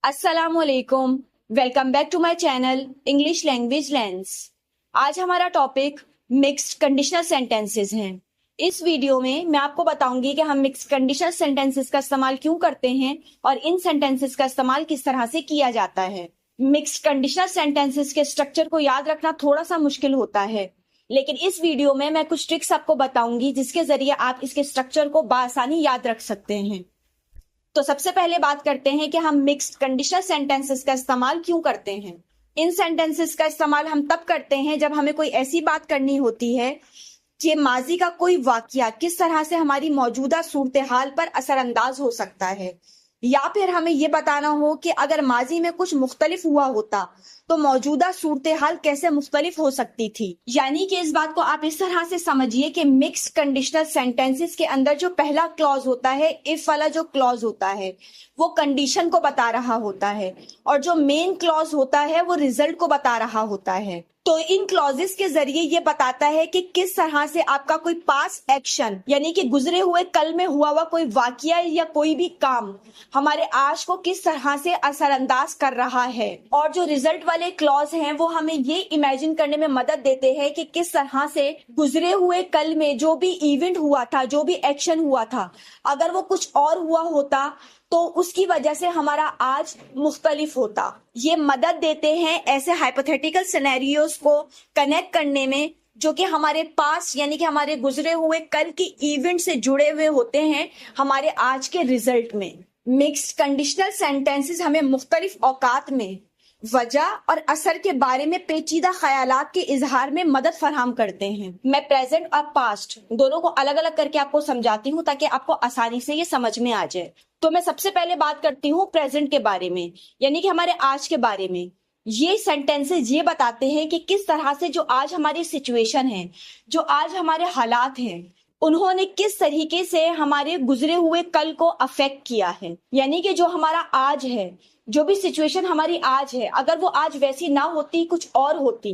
अस्सलामुअलैकुम। Welcome back to my channel English language lens. आज हमारा टॉपिक मिक्स्ड कंडीशनल सेंटेंसेस हैं। इस वीडियो में मैं आपको बताऊंगी कि हम मिक्स्ड कंडीशनल सेंटेंसेस का इस्तेमाल क्यों करते हैं और इन सेंटेंसेस का इस्तेमाल किस तरह से किया जाता है। मिक्स्ड कंडीशनल सेंटेंसेस के स्ट्रक्चर को याद रखना थोड़ा सा मुश्किल होता है, लेकिन इस वीडियो में मैं कुछ ट्रिक्स आपको बताऊंगी जिसके जरिए आप इसके स्ट्रक्चर को बआसानी याद रख सकते हैं। तो सबसे पहले बात करते हैं कि हम मिक्स्ड कंडीशनल सेंटेंसेस का इस्तेमाल क्यों करते हैं। इन सेंटेंसेस का इस्तेमाल हम तब करते हैं जब हमें कोई ऐसी बात करनी होती है कि माजी का कोई वाकया किस तरह से हमारी मौजूदा सूरत हाल पर असरअंदाज हो सकता है, या फिर हमें यह बताना हो कि अगर माजी में कुछ मुख्तलिफ हुआ होता तो मौजूदा सूरत हाल कैसे मुख्तलिफ हो सकती थी। यानी कि इस बात को आप इस तरह से समझिए कि मिक्स्ड कंडीशनल सेंटेंसेस के अंदर जो पहला क्लॉज होता है, इफ वाला जो क्लॉज होता है, वो कंडीशन को बता रहा होता है और जो मेन क्लॉज होता है वो रिजल्ट को बता रहा होता है। तो इन क्लॉजेस के जरिए ये बताता है कि किस तरह से आपका कोई पास एक्शन यानी कि गुजरे हुए कल में हुआ हुआ कोई वाकया या कोई भी काम हमारे आज को किस तरह से असरअंदाज कर रहा है। और जो रिजल्ट वाले क्लॉज हैं वो हमें ये इमेजिन करने में मदद देते हैं कि किस तरह से गुजरे हुए कल में जो भी इवेंट हुआ था, जो भी एक्शन हुआ था, अगर वो कुछ और हुआ होता तो उसकी वजह से हमारा आज मुख्तलिफ होता। ये मदद देते हैं ऐसे हाइपोथेटिकल सिनेरियोस को कनेक्ट करने में जो कि हमारे पास यानी कि हमारे गुजरे हुए कल के इवेंट से जुड़े हुए होते हैं हमारे आज के रिजल्ट में। मिक्स्ड कंडीशनल सेंटेंसेस हमें मुख्तलिफ औकात में वजह और असर के बारे में पेचीदा ख्यालात के इजहार में मदद फराहम करते हैं। मैं प्रेजेंट और पास्ट दोनों को अलग अलग करके आपको समझाती हूँ ताकि आपको आसानी से ये समझ में आ जाए। तो मैं सबसे पहले बात करती हूँ प्रेजेंट के बारे में, यानी कि हमारे आज के बारे में। ये सेंटेंसेस ये बताते हैं कि किस तरह से जो आज हमारी सिचुएशन है, जो आज हमारे हालात हैं, उन्होंने किस तरीके से हमारे गुजरे हुए कल को अफेक्ट किया है। यानी कि जो हमारा आज है, जो भी सिचुएशन हमारी आज है, अगर वो आज वैसी ना होती, कुछ और होती,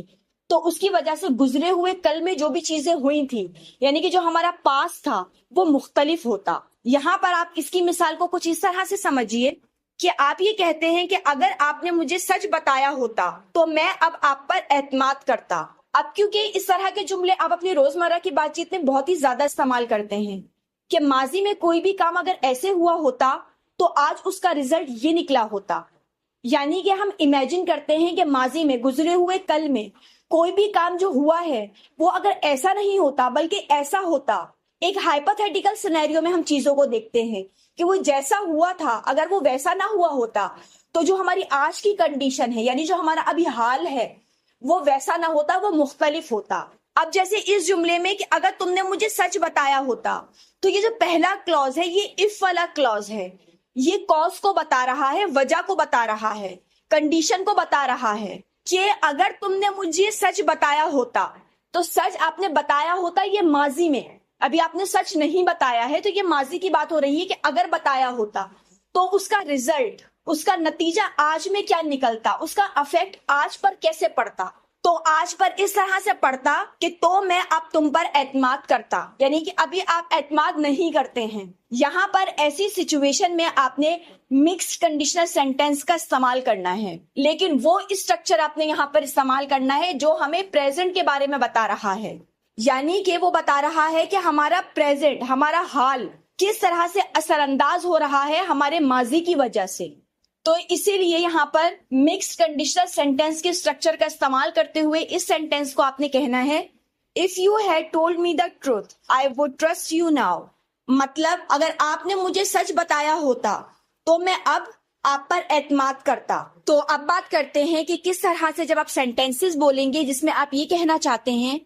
तो उसकी वजह से गुजरे हुए कल में जो भी चीजें हुई थी यानी कि जो हमारा पास था वो मुख्तलिफ होता। यहाँ पर आप इसकी मिसाल को कुछ इस तरह से समझिए कि आप ये कहते हैं कि अगर आपने मुझे सच बताया होता तो मैं अब आप पर एतमाद करता। अब क्योंकि इस तरह के जुमले आप अपनी रोजमर्रा की बातचीत में बहुत ही ज्यादा इस्तेमाल करते हैं कि माजी में कोई भी काम अगर ऐसे हुआ होता तो आज उसका रिजल्ट ये निकला होता। यानी कि हम इमेजिन करते हैं कि माजी में गुजरे हुए कल में कोई भी काम जो हुआ है वो अगर ऐसा नहीं होता बल्कि ऐसा होता। एक हाइपोथेटिकल सिनेरियो में हम चीजों को देखते हैं कि वो जैसा हुआ था अगर वो वैसा ना हुआ होता तो जो हमारी आज की कंडीशन है यानी जो हमारा अभी हाल है वो वैसा ना होता, वो मुख्तलिफ होता। अब जैसे इस जुमले में कि अगर तुमने मुझे सच बताया होता, तो ये जो पहला क्लॉज है ये इफ वाला क्लॉज है। ये कॉज को बता रहा है, वजह को बता रहा है, कंडीशन को बता रहा है कि अगर तुमने मुझे सच बताया होता, तो सच आपने बताया होता ये माजी में, अभी आपने सच नहीं बताया है तो ये माजी की बात हो रही है कि अगर बताया होता तो उसका रिजल्ट, उसका नतीजा आज में क्या निकलता, उसका अफेक्ट आज पर कैसे पड़ता। तो आज पर इस तरह से पड़ता कि तो मैं अब तुम पर एतमाद करता, यानी कि अभी आप एतमाद नहीं करते हैं। यहाँ पर ऐसी सिचुएशन में आपने मिक्स्ड कंडीशनल सेंटेंस का इस्तेमाल करना है, लेकिन वो स्ट्रक्चर आपने यहाँ पर इस्तेमाल करना है जो हमें प्रेजेंट के बारे में बता रहा है। यानी कि वो बता रहा है कि हमारा प्रेजेंट, हमारा हाल किस तरह से असरअंदाज हो रहा है हमारे माजी की वजह से। तो इसीलिए यहाँ पर मिक्स्ड कंडीशनल सेंटेंस के स्ट्रक्चर का इस्तेमाल करते हुए इस सेंटेंस को आपने कहना है, if you had told me the truth I would trust you now. मतलब अगर आपने मुझे सच बताया होता तो मैं अब आप पर एतमाद करता। तो अब बात करते हैं कि किस तरह से जब आप सेंटेंसेस बोलेंगे जिसमें आप ये कहना चाहते हैं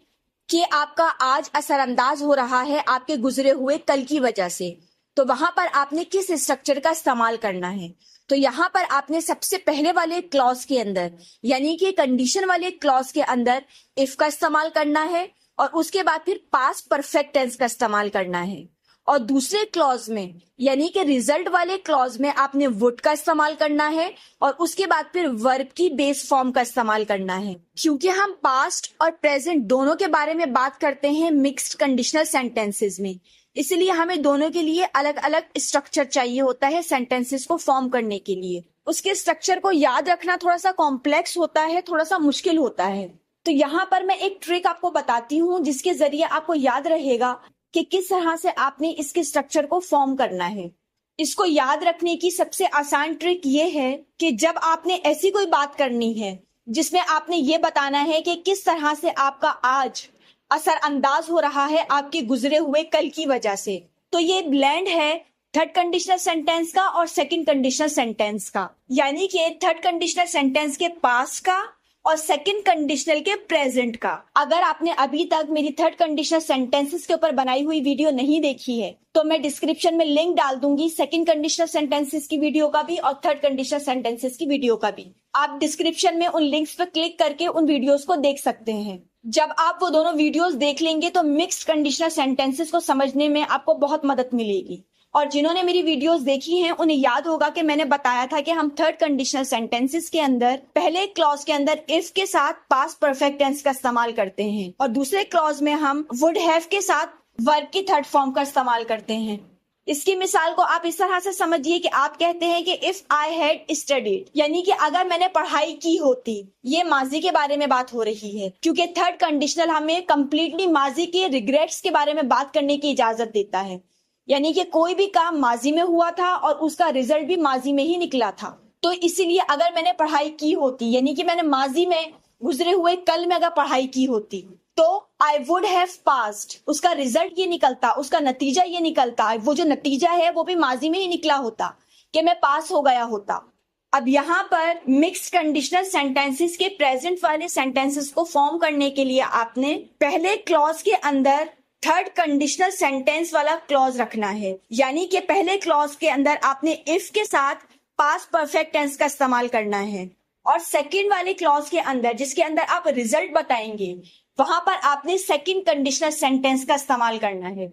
कि आपका आज असरअंदाज हो रहा है आपके गुजरे हुए कल की वजह से, तो वहां पर आपने किस स्ट्रक्चर का इस्तेमाल करना है। तो यहाँ पर आपने सबसे पहले वाले क्लॉज के अंदर यानी कि कंडीशन वाले क्लॉज के अंदर इफ का इस्तेमाल करना है और उसके बाद फिर पास्ट परफेक्ट टेंस का इस्तेमाल करना है। और दूसरे क्लॉज में यानी कि रिजल्ट वाले क्लॉज में आपने वुड का इस्तेमाल करना है और उसके बाद फिर वर्ब की बेस फॉर्म का इस्तेमाल करना है। क्योंकि हम पास्ट और प्रेजेंट दोनों के बारे में बात करते हैं मिक्स्ड कंडीशनल सेंटेंसेस में, इसलिए हमें दोनों के लिए अलग अलग स्ट्रक्चर चाहिए होता है सेंटेंसेस को फॉर्म करने के लिए। उसके स्ट्रक्चर को याद रखना थोड़ा सा कॉम्प्लेक्स होता है, थोड़ा सा मुश्किल होता है। तो यहाँ पर मैं एक ट्रिक आपको बताती हूँ जिसके जरिए आपको याद रहेगा कि किस तरह से आपने इसके स्ट्रक्चर को फॉर्म करना है। इसको याद रखने की सबसे आसान ट्रिक ये है कि जब आपने ऐसी कोई बात करनी है जिसमें आपने ये बताना है कि किस तरह से आपका आज असरअंदाज हो रहा है आपके गुजरे हुए कल की वजह से, तो ये ब्लेंड है थर्ड कंडीशनल सेंटेंस का और सेकंड कंडीशनल सेंटेंस का। यानी कि थर्ड कंडीशनल सेंटेंस के पास्ट का और सेकंड कंडीशनल के प्रेजेंट का। अगर आपने अभी तक मेरी थर्ड कंडीशनल सेंटेंसेस के ऊपर बनाई हुई वीडियो नहीं देखी है तो मैं डिस्क्रिप्शन में लिंक डाल दूंगी सेकंड कंडीशनल सेंटेंसेस की वीडियो का भी और थर्ड कंडीशनल सेंटेंसेस की वीडियो का भी। आप डिस्क्रिप्शन में उन लिंक्स पर क्लिक करके उन वीडियोस को देख सकते हैं। जब आप वो दोनों वीडियोस देख लेंगे तो मिक्स्ड कंडीशनल सेंटेंसेस को समझने में आपको बहुत मदद मिलेगी। और जिन्होंने मेरी वीडियोस देखी हैं उन्हें याद होगा कि मैंने बताया था कि हम थर्ड कंडीशनल सेंटेंसेस के अंदर पहले क्लॉज के अंदर इफ के साथ पास्ट परफेक्ट टेंस का इस्तेमाल करते हैं और दूसरे क्लॉज में हम वुड हैव के साथ वर्ब की थर्ड फॉर्म का इस्तेमाल करते हैं। इसकी मिसाल को आप इस तरह से समझिए कि आप कहते हैं कि इफ आई हैड स्टडीड, यानी कि अगर मैंने पढ़ाई की होती। ये माजी के बारे में बात हो रही है क्योंकि थर्ड कंडीशनल हमें कंप्लीटली माजी के रिग्रेट्स के बारे में बात करने की इजाजत देता है। यानी कि कोई भी काम माजी में हुआ था और उसका रिजल्ट भी माजी में ही निकला था। तो इसीलिए अगर मैंने पढ़ाई की होती, यानी कि मैंने माजी में गुजरे हुए कल में अगर पढ़ाई की होती तो आई वुड हैव पास्ड, उसका रिजल्ट ये निकलता, उसका नतीजा ये निकलता, वो जो नतीजा है वो भी माजी में ही निकला होता कि मैं पास हो गया होता। अब यहाँ पर मिक्स्ड कंडीशनल सेंटेंसेस के प्रेजेंट वाले सेंटेंसेस को फॉर्म करने के लिए आपने पहले क्लॉज के अंदर थर्ड कंडीशनल सेंटेंस वाला क्लॉज रखना है। यानी कि पहले क्लॉज के अंदर आपने इफ के साथ पास्ट परफेक्ट टेंस का इस्तेमाल करना है और सेकंड वाले क्लॉज के अंदर जिसके अंदर आप रिजल्ट बताएंगे वहां पर आपने सेकंड कंडीशनल सेंटेंस का इस्तेमाल करना है।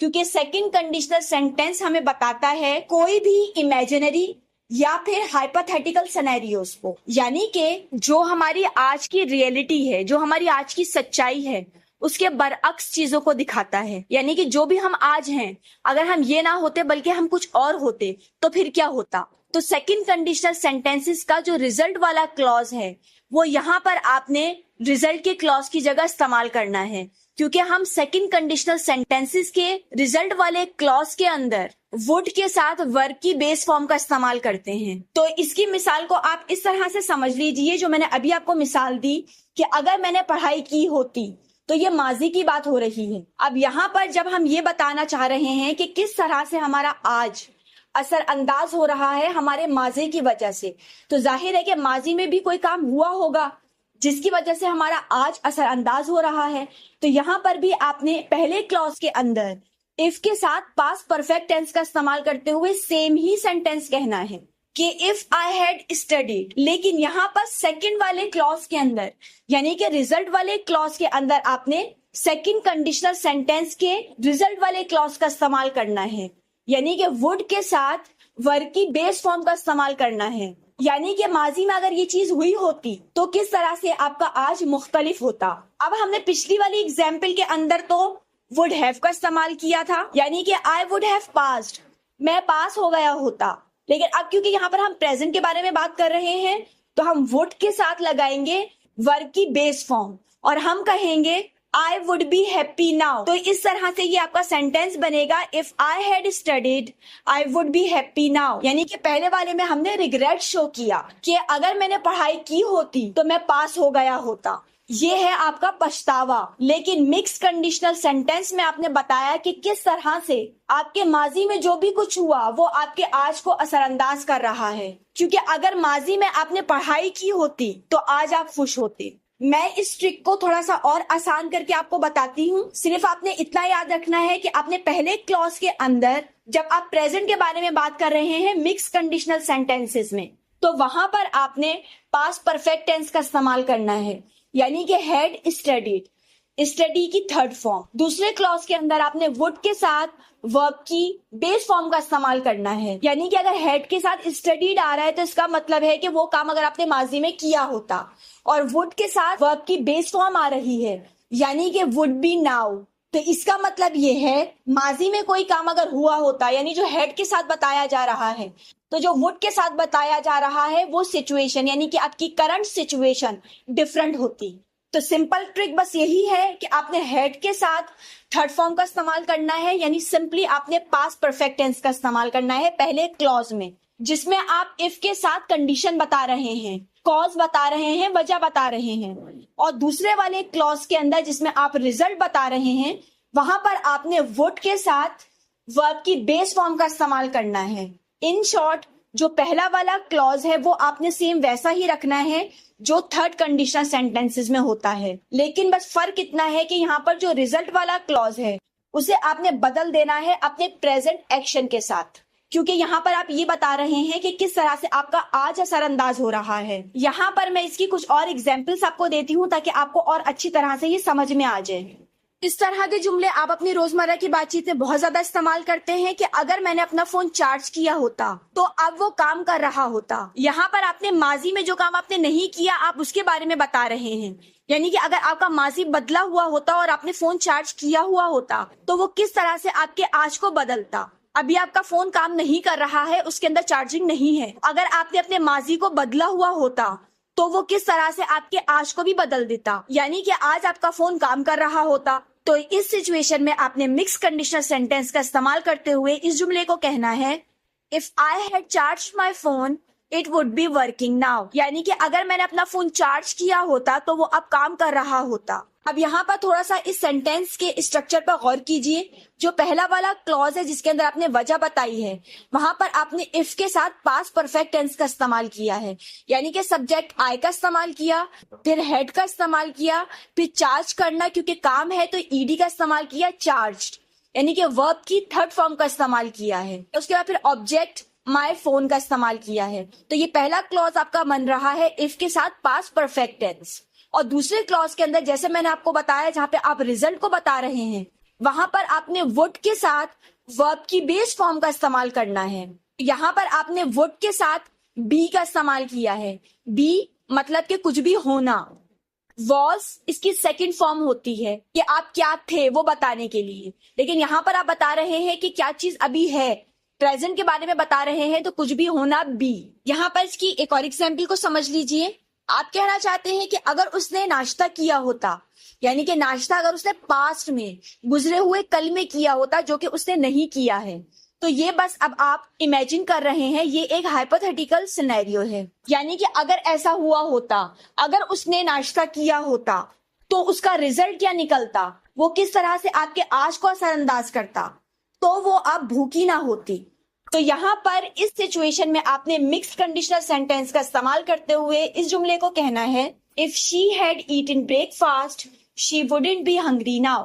क्योंकि सेकंड कंडीशनल सेंटेंस हमें बताता है कोई भी इमेजिनरी या फिर हाइपोथेटिकल सिनेरियोस को, यानी कि जो हमारी आज की रियलिटी है, जो हमारी आज की सच्चाई है उसके बरअक्स चीजों को दिखाता है। यानी कि जो भी हम आज हैं, अगर हम ये ना होते बल्कि हम कुछ और होते तो फिर क्या होता। तो सेकंड कंडीशनल सेंटेंसेस का जो रिजल्ट वाला क्लॉज है वो यहाँ पर आपने रिजल्ट के क्लॉज की जगह इस्तेमाल करना है। क्योंकि हम सेकंड कंडीशनल सेंटेंसेस के रिजल्ट वाले क्लॉज के अंदर वुड के साथ वर्ब की बेस फॉर्म का इस्तेमाल करते हैं। तो इसकी मिसाल को आप इस तरह से समझ लीजिए जो मैंने अभी आपको मिसाल दी कि अगर मैंने पढ़ाई की होती तो ये माजी की बात हो रही है। अब यहाँ पर जब हम ये बताना चाह रहे हैं कि किस तरह से हमारा आज असरअंदाज हो रहा है हमारे माजी की वजह से, तो जाहिर है कि माजी में भी कोई काम हुआ होगा जिसकी वजह से हमारा आज असरअंदाज हो रहा है। तो यहाँ पर भी आपने पहले क्लॉज के अंदर इफ के साथ पास्ट परफेक्ट टेंस का इस्तेमाल करते हुए सेम ही सेंटेंस कहना है कि इफ आई हैड स्टडीड। लेकिन यहाँ पर सेकंड वाले क्लॉज के अंदर यानी कि रिजल्ट वाले क्लॉज के अंदर आपने सेकंड कंडीशनल सेंटेंस के रिजल्ट वाले क्लॉज का इस्तेमाल करना है। यानी कि वुड के साथ वर्ब की बेस फॉर्म का इस्तेमाल करना है। यानी कि माजी में अगर ये चीज हुई होती तो किस तरह से आपका आज मुख्तलिफ होता। अब हमने पिछली वाली एग्जाम्पल के अंदर तो वुड हैव का इस्तेमाल किया था, यानी कि आई वुड हैव पास्ड, मैं पास हो गया होता। लेकिन अब क्योंकि यहाँ पर हम प्रेजेंट के बारे में बात कर रहे हैं तो हम वुड के साथ लगाएंगे वर्ब की बेस फॉर्म और हम कहेंगे I would be happy now. तो इस तरह से ये आपका सेंटेंस बनेगा if I had studied I would be happy now. यानी कि पहले वाले में हमने रिग्रेट शो किया कि अगर मैंने पढ़ाई की होती तो मैं पास हो गया होता, ये है आपका पछतावा। लेकिन मिक्स कंडीशनल सेंटेंस में आपने बताया कि किस तरह से आपके माजी में जो भी कुछ हुआ वो आपके आज को असरअंदाज कर रहा है। क्योंकि अगर माजी में आपने पढ़ाई की होती तो आज आप खुश होते। मैं इस ट्रिक को थोड़ा सा और आसान करके आपको बताती हूँ। सिर्फ आपने इतना याद रखना है कि आपने पहले क्लॉज के अंदर जब आप प्रेजेंट के बारे में बात कर रहे हैं मिक्स कंडीशनल सेंटेंसेस में, तो वहां पर आपने पास्ट परफेक्ट टेंस का इस्तेमाल करना है। यानी कि हैड स्टडीड, स्टडी की थर्ड फॉर्म। दूसरे क्लॉज के अंदर आपने वुड के साथ वर्ब की बेस फॉर्म का इस्तेमाल करना है। यानी कि अगर हैड के साथ स्टडीड आ रहा है तो इसका मतलब है कि वो काम अगर आपने माजी में किया होता, और वुड के साथ वर्ब की बेस फॉर्म आ रही है यानी कि वुड बी नाउ, तो इसका मतलब ये है, माजी में कोई काम अगर हुआ होता, यानी जो हेड के साथ बताया जा रहा है, तो जो वुड के साथ बताया जा रहा है वो सिचुएशन, यानी कि आपकी करंट सिचुएशन डिफरेंट होती। तो सिंपल ट्रिक बस यही है कि आपने हेड के साथ थर्ड फॉर्म का इस्तेमाल करना है, यानी सिंपली आपने पास्ट परफेक्ट टेंस का इस्तेमाल करना है पहले क्लॉज में, जिसमें आप इफ के साथ कंडीशन बता रहे हैं, कॉज बता रहे हैं, वजह बता रहे हैं, और दूसरे वाले क्लॉज के अंदर जिसमें आप रिजल्ट बता रहे हैं, वहां पर आपने वुड के साथ वर्ब की बेस फॉर्म का इस्तेमाल करना है। इन शॉर्ट, जो पहला वाला क्लॉज है वो आपने सेम वैसा ही रखना है जो थर्ड कंडीशनल सेंटेंसेस में होता है, लेकिन बस फर्क इतना है कि यहाँ पर जो रिजल्ट वाला क्लॉज है उसे आपने बदल देना है अपने प्रेजेंट एक्शन के साथ, क्योंकि यहाँ पर आप ये बता रहे हैं कि किस तरह से आपका आज असरअंदाज हो रहा है। यहाँ पर मैं इसकी कुछ और एग्जाम्पल्स आपको देती हूँ ताकि आपको और अच्छी तरह से ये समझ में आ जाए। इस तरह के जुमले आप अपनी रोजमर्रा की बातचीत में बहुत ज्यादा इस्तेमाल करते हैं कि अगर मैंने अपना फोन चार्ज किया होता तो अब वो काम कर रहा होता। यहाँ पर आपने माजी में जो काम आपने नहीं किया आप उसके बारे में बता रहे हैं, यानी कि अगर आपका माजी बदला हुआ होता और आपने फोन चार्ज किया हुआ होता तो वो किस तरह से आपके आज को बदलता। अभी आपका फोन काम नहीं कर रहा है, उसके अंदर चार्जिंग नहीं है, अगर आपने अपने माजी को बदला हुआ होता तो वो किस तरह से आपके आज को भी बदल देता, यानी कि आज आपका फोन काम कर रहा होता। तो इस सिचुएशन में आपने मिक्स कंडीशनल सेंटेंस का इस्तेमाल करते हुए इस जुमले को कहना है, if I had charge my phone it would be working now, यानी कि अगर मैंने अपना फोन चार्ज किया होता तो वो अब काम कर रहा होता। अब यहाँ पर थोड़ा सा इस सेंटेंस के स्ट्रक्चर पर गौर कीजिए। जो पहला वाला क्लॉज है जिसके अंदर आपने वजह बताई है, वहां पर आपने इफ के साथ पास्ट परफेक्ट टेंस का इस्तेमाल किया है, यानी कि सब्जेक्ट आई का इस्तेमाल किया, फिर हेड का इस्तेमाल किया, फिर चार्ज करना क्योंकि काम है तो ईडी का इस्तेमाल किया, चार्ज्ड, यानी कि वर्ब की थर्ड फॉर्म का इस्तेमाल किया है। उसके बाद फिर ऑब्जेक्ट माई फोन का इस्तेमाल किया है। तो ये पहला क्लॉज आपका बन रहा है इफ के साथ पास्ट परफेक्ट टेंस। और दूसरे क्लॉज के अंदर जैसे मैंने आपको बताया, जहां पे आप रिजल्ट को बता रहे हैं, वहां पर आपने वुड के साथ वर्ब की बेस फॉर्म का इस्तेमाल करना है। यहाँ पर आपने वुड के साथ बी का इस्तेमाल किया है। बी मतलब कि कुछ भी होना। वॉज इसकी सेकंड फॉर्म होती है कि आप क्या थे वो बताने के लिए, लेकिन यहाँ पर आप बता रहे हैं कि क्या चीज अभी है, प्रेजेंट के बारे में बता रहे हैं, तो कुछ भी होना बी। यहाँ पर इसकी एक और एग्जाम्पल को समझ लीजिए। आप कहना चाहते हैं कि अगर उसने नाश्ता किया होता, यानी कि नाश्ता अगर उसने पास्ट में गुजरे हुए कल में किया होता जो कि उसने नहीं किया है, तो ये बस अब आप इमेजिन कर रहे हैं, ये एक हाइपोथेटिकल सिनेरियो है। यानी कि अगर ऐसा हुआ होता, अगर उसने नाश्ता किया होता तो उसका रिजल्ट क्या निकलता, वो किस तरह से आपके आज को असरअंदाज करता, तो वो अब भूखी ना होती। तो यहाँ पर इस सिचुएशन में आपने मिक्स कंडीशनल सेंटेंस का इस्तेमाल करते हुए इस जुमले को कहना है, if she had eaten breakfast she wouldn't be hungry now,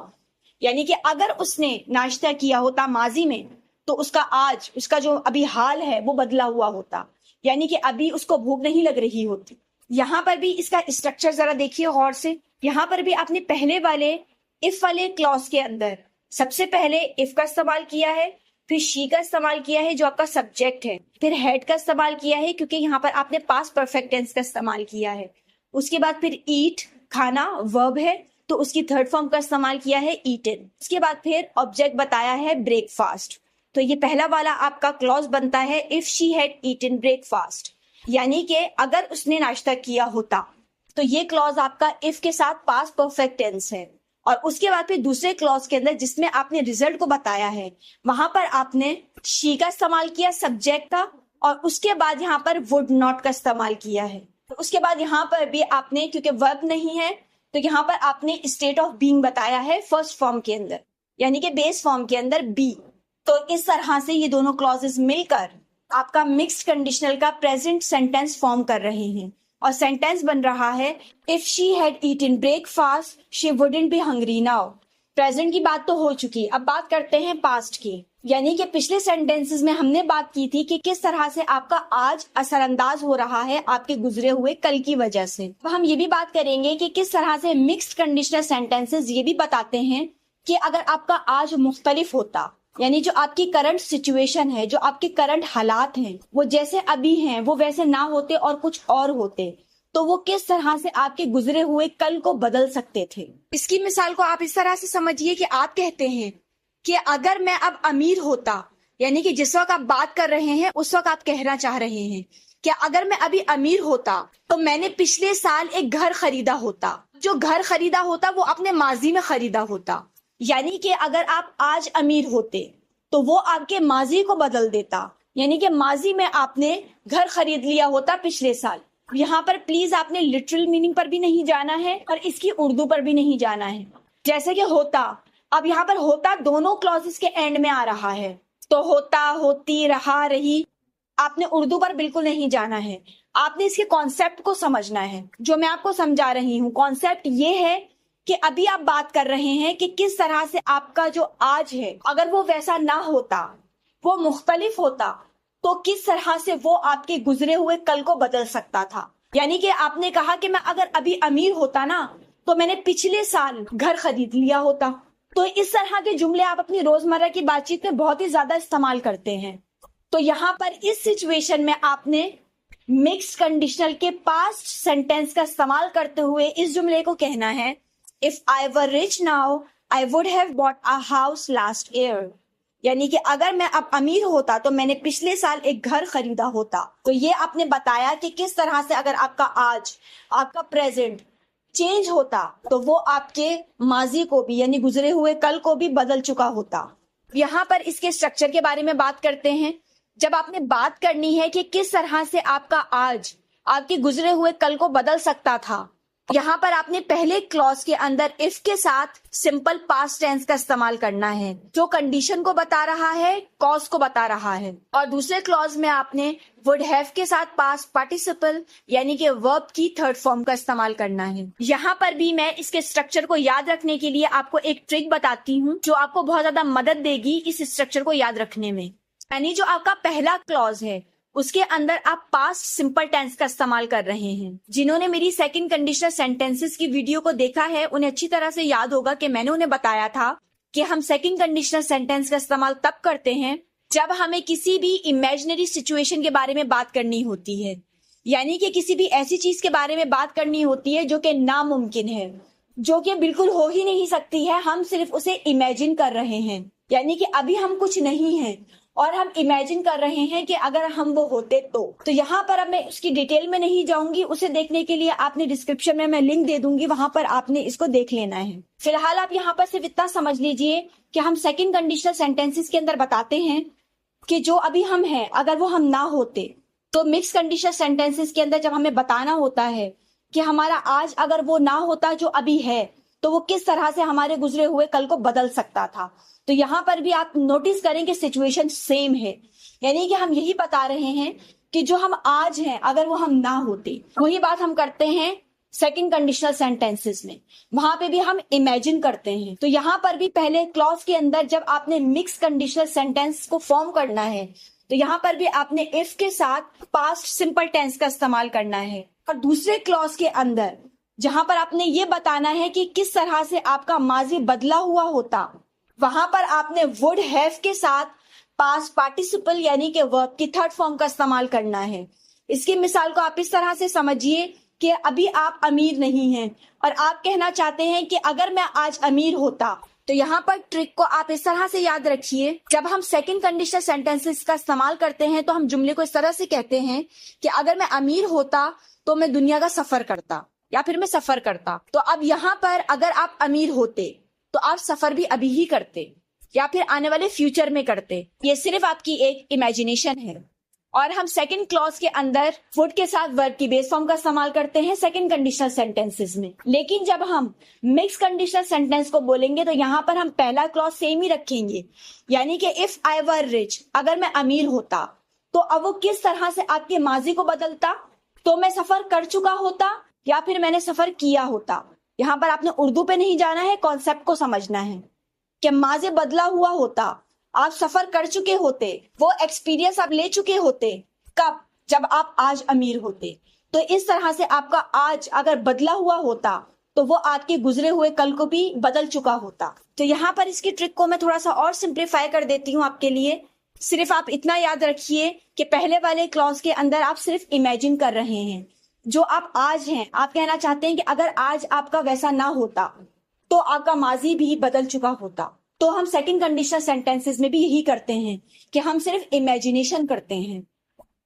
यानी कि अगर उसने नाश्ता किया होता माजी में तो उसका आज, उसका जो अभी हाल है वो बदला हुआ होता, यानी कि अभी उसको भूख नहीं लग रही होती। यहाँ पर भी इसका स्ट्रक्चर जरा देखिए गौर से। यहाँ पर भी आपने पहले वाले इफ वाले क्लॉज के अंदर सबसे पहले इफ का इस्तेमाल किया है, फिर शी का इस्तेमाल किया है जो आपका सब्जेक्ट है, फिर हेड का इस्तेमाल किया है क्योंकि यहाँ पर आपने पास्ट परफेक्ट टेंस का इस्तेमाल किया है। उसके बाद फिर ईट खाना वर्ब है तो उसकी थर्ड फॉर्म का इस्तेमाल किया है ईटन। उसके बाद फिर ऑब्जेक्ट बताया है ब्रेकफास्ट। तो ये पहला वाला आपका क्लॉज बनता है if she had eaten breakfast, यानी कि अगर उसने नाश्ता किया होता। तो ये क्लॉज आपका इफ के साथ पास्ट परफेक्ट टेंस है। और उसके बाद फिर दूसरे क्लॉज के अंदर जिसमें आपने रिजल्ट को बताया है, वहां पर आपने शी का इस्तेमाल किया सब्जेक्ट का, और उसके बाद यहाँ पर वुड नॉट का इस्तेमाल किया है। तो उसके बाद यहाँ पर भी आपने, क्योंकि वर्ब नहीं है तो यहाँ पर आपने स्टेट ऑफ बीइंग बताया है फर्स्ट फॉर्म के अंदर, यानी कि बेस फॉर्म के अंदर बी। तो इस तरह से ये दोनों क्लॉजेस मिलकर आपका मिक्स्ड कंडीशनल का प्रेजेंट सेंटेंस फॉर्म कर रहे हैं। और सेंटेंस बन रहा है, if she had eaten breakfast she wouldn't be hungry now. Present की बात तो हो चुकी, अब बात करते हैं पास्ट की। यानी कि पिछले सेंटेंसेस में हमने बात की थी कि किस तरह से आपका आज असरअंदाज हो रहा है आपके गुजरे हुए कल की वजह से। तो हम ये भी बात करेंगे कि किस तरह से मिक्स्ड कंडीशनल सेंटेंसेस ये भी बताते हैं कि अगर आपका आज मुख्तलिफ होता, यानी जो आपकी करंट सिचुएशन है, जो आपके करंट हालात हैं, वो जैसे अभी हैं वो वैसे ना होते और कुछ और होते, तो वो किस तरह से आपके गुजरे हुए कल को बदल सकते थे। इसकी मिसाल को आप इस तरह से समझिए कि आप कहते हैं कि अगर मैं अब अमीर होता, यानी कि जिस वक्त आप बात कर रहे हैं उस वक्त आप कहना चाह रहे हैं कि अगर मैं अभी अमीर होता तो मैंने पिछले साल एक घर खरीदा होता। जो घर खरीदा होता वो अपने माजी में खरीदा होता, यानी कि अगर आप आज अमीर होते तो वो आपके माजी को बदल देता, यानी कि माजी में आपने घर खरीद लिया होता पिछले साल। यहाँ पर प्लीज आपने लिटरल मीनिंग पर भी नहीं जाना है और इसकी उर्दू पर भी नहीं जाना है। जैसे कि होता, अब यहाँ पर होता दोनों क्लॉजेस के एंड में आ रहा है, तो होता, होती, रहा, रही, आपने उर्दू पर बिल्कुल नहीं जाना है। आपने इसके कॉन्सेप्ट को समझना है। जो मैं आपको समझा रही हूँ कॉन्सेप्ट ये है कि अभी आप बात कर रहे हैं कि किस तरह से आपका जो आज है अगर वो वैसा ना होता, वो मुख्तलिफ होता, तो किस तरह से वो आपके गुजरे हुए कल को बदल सकता था। यानी कि आपने कहा कि मैं अगर अभी अमीर होता ना तो मैंने पिछले साल घर खरीद लिया होता। तो इस तरह के जुमले आप अपनी रोजमर्रा की बातचीत में बहुत ही ज्यादा इस्तेमाल करते हैं। तो यहाँ पर इस सिचुएशन में आपने मिक्स्ड कंडीशनल के पास्ट सेंटेंस का इस्तेमाल करते हुए इस जुमले को कहना है, if I were rich now I would have bought a house last year. यानी कि अगर मैं अब अमीर होता तो मैंने पिछले साल एक घर खरीदा होता। तो ये आपने बताया कि किस तरह से अगर आपका आज, आपका प्रेजेंट चेंज होता तो वो आपके माजी को भी, यानी गुजरे हुए कल को भी बदल चुका होता। यहाँ पर इसके स्ट्रक्चर के बारे में बात करते हैं। जब आपने बात करनी है कि किस तरह से आपका आज आपके गुजरे हुए कल को बदल सकता था, यहाँ पर आपने पहले क्लॉज के अंदर इफ के साथ सिंपल पास्ट टेंस का इस्तेमाल करना है, जो कंडीशन को बता रहा है, कॉज को बता रहा है। और दूसरे क्लॉज में आपने वुड हैव के साथ पास्ट पार्टिसिपल यानी कि वर्ब की थर्ड फॉर्म का इस्तेमाल करना है। यहाँ पर भी मैं इसके स्ट्रक्चर को याद रखने के लिए आपको एक ट्रिक बताती हूँ जो आपको बहुत ज्यादा मदद देगी इस स्ट्रक्चर को याद रखने में। यानी जो आपका पहला क्लॉज है उसके अंदर आप पास्ट सिंपल टेंस का इस्तेमाल कर रहे हैं। जिन्होंने मेरी सेकंड कंडीशनल सेंटेंसेस की वीडियो को देखा है उन्हें अच्छी तरह से याद होगा कि मैंने उन्हें बताया था कि हम सेकंड कंडीशनल सेंटेंस का इस्तेमाल तब करते हैं जब हमें किसी भी इमेजिनरी सिचुएशन के बारे में बात करनी होती है, यानी कि किसी भी ऐसी चीज के बारे में बात करनी होती है जो कि नामुमकिन है, जो कि बिल्कुल हो ही नहीं सकती है, हम सिर्फ उसे इमेजिन कर रहे हैं। यानी कि अभी हम कुछ नहीं है और हम इमेजिन कर रहे हैं कि अगर हम वो होते तो यहाँ पर अब मैं उसकी डिटेल में नहीं जाऊंगी। उसे देखने के लिए आपने डिस्क्रिप्शन में मैं लिंक दे दूंगी, वहां पर आपने इसको देख लेना है। फिलहाल आप यहाँ पर सिर्फ इतना समझ लीजिए कि हम सेकंड कंडीशनल सेंटेंसेस के अंदर बताते हैं कि जो अभी हम हैं अगर वो हम ना होते, तो मिक्स कंडीशनल सेंटेंसेस के अंदर जब हमें बताना होता है कि हमारा आज अगर वो ना होता जो अभी है तो वो किस तरह से हमारे गुजरे हुए कल को बदल सकता था। तो यहाँ पर भी आप नोटिस करें कि सिचुएशन सेम है, यानी कि हम यही बता रहे हैं कि जो हम आज हैं अगर वो हम ना होते, वही बात हम करते हैं सेकंड कंडीशनल सेंटेंसेस में, वहां पे भी हम इमेजिन करते हैं। तो यहाँ पर भी पहले क्लॉज के अंदर जब आपने मिक्स कंडीशनल सेंटेंस को फॉर्म करना है तो यहाँ पर भी आपने इफ के साथ पास्ट सिंपल टेंस का इस्तेमाल करना है। और दूसरे क्लॉज के अंदर जहां पर आपने ये बताना है कि किस तरह से आपका माजी बदला हुआ होता, वहां पर आपने वुड हैव के साथ पास्ट पार्टिसिपल यानी कि वर्ब की थर्ड फॉर्म का इस्तेमाल करना है। इसकी मिसाल को आप इस तरह से समझिए कि अभी आप अमीर नहीं हैं और आप कहना चाहते हैं कि अगर मैं आज अमीर होता, तो यहाँ पर ट्रिक को आप इस तरह से याद रखिए। जब हम सेकंड कंडीशनल सेंटेंसेस का इस्तेमाल करते हैं तो हम जुमले को इस तरह से कहते हैं कि अगर मैं अमीर होता तो मैं दुनिया का सफर करता या फिर मैं सफर करता। तो अब यहाँ पर अगर आप अमीर होते तो आप सफर भी अभी ही करते या फिर आने वाले फ्यूचर में करते। ये सिर्फ आपकी एक इमेजिनेशन है। और हम सेकंड क्लॉज के अंदर वुड के साथ वर्ब की बेस फॉर्म का इस्तेमाल करते हैं सेकंड कंडीशनल सेंटेंसेस में। लेकिन जब हम मिक्स कंडीशनल सेंटेंस को बोलेंगे तो यहाँ पर हम पहला क्लॉज सेम ही रखेंगे, यानी कि इफ आई वर रिच, अगर मैं अमीर होता तो अब वो किस तरह से आपके माजी को बदलता, तो मैं सफर कर चुका होता या फिर मैंने सफर किया होता। यहाँ पर आपने उर्दू पे नहीं जाना है, कॉन्सेप्ट को समझना है कि माजी बदला हुआ होता, आप सफर कर चुके होते, वो एक्सपीरियंस आप ले चुके होते। कब? जब आप आज अमीर होते। तो इस तरह से आपका आज अगर बदला हुआ होता तो वो आपके गुजरे हुए कल को भी बदल चुका होता। तो यहाँ पर इसकी ट्रिक को मैं थोड़ा सा और सिंप्लीफाई कर देती हूँ आपके लिए। सिर्फ आप इतना याद रखिए कि पहले वाले क्लॉज के अंदर आप सिर्फ इमेजिन कर रहे हैं, जो आप आज हैं, आप कहना चाहते हैं कि अगर आज आपका वैसा ना होता तो आपका माजी भी बदल चुका होता। तो हम सेकंड कंडीशनल सेंटेंसेस में भी यही करते हैं कि हम सिर्फ इमेजिनेशन करते हैं,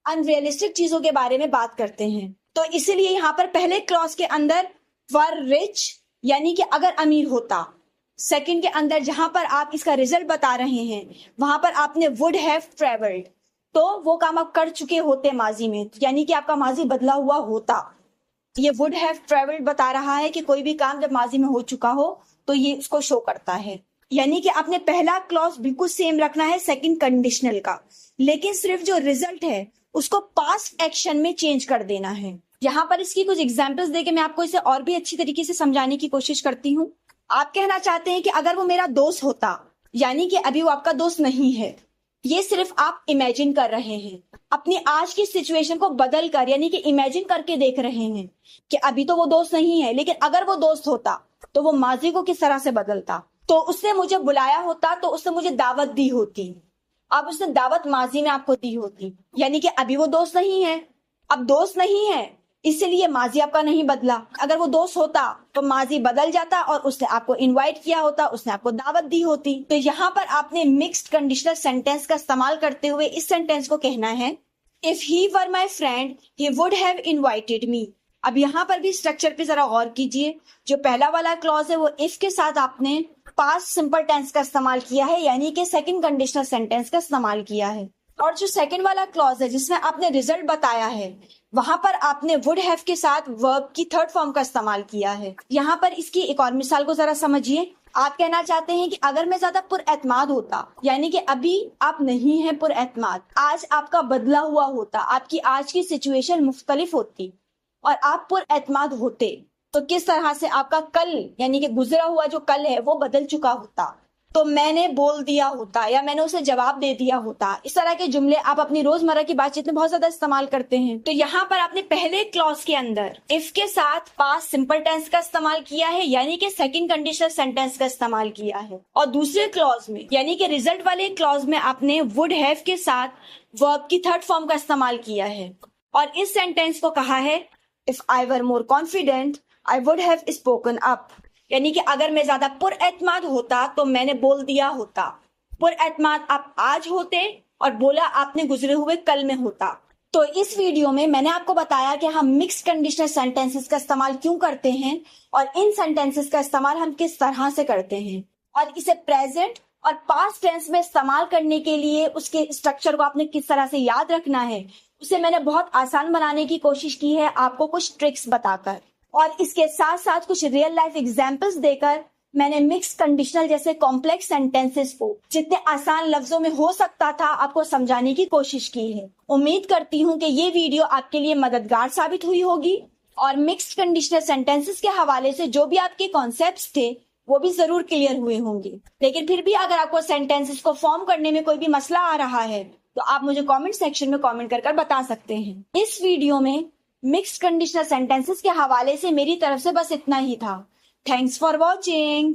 अनरियलिस्टिक चीजों के बारे में बात करते हैं। तो इसीलिए यहाँ पर पहले क्लॉज के अंदर वर रिच यानी कि अगर अमीर होता, सेकंड के अंदर जहां पर आप इसका रिजल्ट बता रहे हैं वहां पर आपने वुड हैव ट्रेवल्ड, तो वो काम आप कर चुके होते माजी में, यानी कि आपका माजी बदला हुआ होता। ये वुड हैव ट्रेवल्ड बता रहा है कि कोई भी काम जब माजी में हो चुका हो तो ये उसको शो करता है। यानी कि आपने पहला क्लॉज बिल्कुल सेम रखना है सेकंड कंडीशनल का, लेकिन सिर्फ जो रिजल्ट है उसको पास्ट एक्शन में चेंज कर देना है। यहाँ पर इसकी कुछ एग्जाम्पल्स देके मैं आपको इसे और भी अच्छी तरीके से समझाने की कोशिश करती हूँ। आप कहना चाहते हैं कि अगर वो मेरा दोस्त होता, यानी कि अभी वो आपका दोस्त नहीं है, ये सिर्फ आप इमेजिन कर रहे हैं, अपनी आज की सिचुएशन को बदल कर, यानी कि इमेजिन करके देख रहे हैं कि अभी तो वो दोस्त नहीं है, लेकिन अगर वो दोस्त होता तो वो माजी को किस तरह से बदलता। तो उसने मुझे बुलाया होता, तो उसने मुझे दावत दी होती, अब उसने दावत माजी में आपको दी होती, यानी कि अभी वो दोस्त नहीं है, अब दोस्त नहीं है इसलिए माजी आपका नहीं बदला। अगर वो दोस्त होता तो माजी बदल जाता और उसने आपको इनवाइट किया होता, उसने आपको दावत दी होती। तो यहाँ पर आपने मिक्स्ड कंडीशनल सेंटेंस का इस्तेमाल करते हुए इस सेंटेंस को कहना है, if he were my friend he would have invited me. अब यहाँ पर भी स्ट्रक्चर पे जरा गौर कीजिए। जो पहला वाला क्लॉज है वो इफ के साथ आपने पास्ट सिंपल टेंस का इस्तेमाल किया है, यानी कि सेकंड कंडीशनल सेंटेंस का इस्तेमाल किया है। और जो सेकंड वाला क्लॉज है जिसमें आपने रिजल्ट बताया है, वहां पर आपने वुड हैव के साथ वर्ब की थर्ड फॉर्म का इस्तेमाल किया है। यहाँ पर इसकी एक और मिसाल को जरा समझिए। आप कहना चाहते हैं कि अगर मैं ज्यादा पुरएतमाद होता, यानी कि अभी आप नहीं है पुरएतमाद, आज आपका बदला हुआ होता, आपकी आज की सिचुएशन मुख्तलिफ होती और आप पुरएतमाद होते, तो किस तरह से आपका कल यानी कि गुजरा हुआ जो कल है वो बदल चुका होता। तो मैंने बोल दिया होता या मैंने उसे जवाब दे दिया होता। इस तरह के जुमले आप अपनी रोजमर्रा की बातचीत में बहुत ज्यादा इस्तेमाल करते हैं। तो यहाँ पर आपने पहले क्लॉज के अंदर इफ के साथ पास्ट सिंपल टेंस का इस्तेमाल किया है, यानी कि सेकंड कंडीशनल सेंटेंस का इस्तेमाल किया है, और दूसरे क्लॉज में यानी कि रिजल्ट वाले क्लॉज में आपने वुड हैव के साथ वर्ब की थर्ड फॉर्म का इस्तेमाल किया है। और इस सेंटेंस को कहा है, if I were more confident I would have spoken up, यानी कि अगर मैं ज्यादा पुरएतमाद होता तो मैंने बोल दिया होता। पुरएतमाद आप आज होते और बोला आपने गुजरे हुए कल में होता। तो इस वीडियो में मैंने आपको बताया कि हम मिक्स्ड कंडीशनल सेंटेंसेस का इस्तेमाल क्यों करते हैं और इन सेंटेंसेस का इस्तेमाल हम किस तरह से करते हैं, और इसे प्रेजेंट और पास्ट टेंस में इस्तेमाल करने के लिए उसके स्ट्रक्चर को आपने किस तरह से याद रखना है, उसे मैंने बहुत आसान बनाने की कोशिश की है आपको कुछ ट्रिक्स बताकर, और इसके साथ साथ कुछ रियल लाइफ एग्जांपल्स देकर मैंने मिक्स कंडीशनल जैसे कॉम्प्लेक्स सेंटेंसेस को जितने आसान लफ्जों में हो सकता था आपको समझाने की कोशिश की है। उम्मीद करती हूँ कि ये वीडियो आपके लिए मददगार साबित हुई होगी और मिक्स्ड कंडीशनल सेंटेंसेस के हवाले से जो भी आपके कॉन्सेप्ट्स थे वो भी जरूर क्लियर हुए होंगे। लेकिन फिर भी अगर आपको सेंटेंसेस को फॉर्म करने में कोई भी मसला आ रहा है तो आप मुझे कमेंट सेक्शन में कमेंट कर बता सकते हैं। इस वीडियो में मिक्स्ड कंडीशनल सेंटेंसेस के हवाले से मेरी तरफ से बस इतना ही था। Thanks for watching.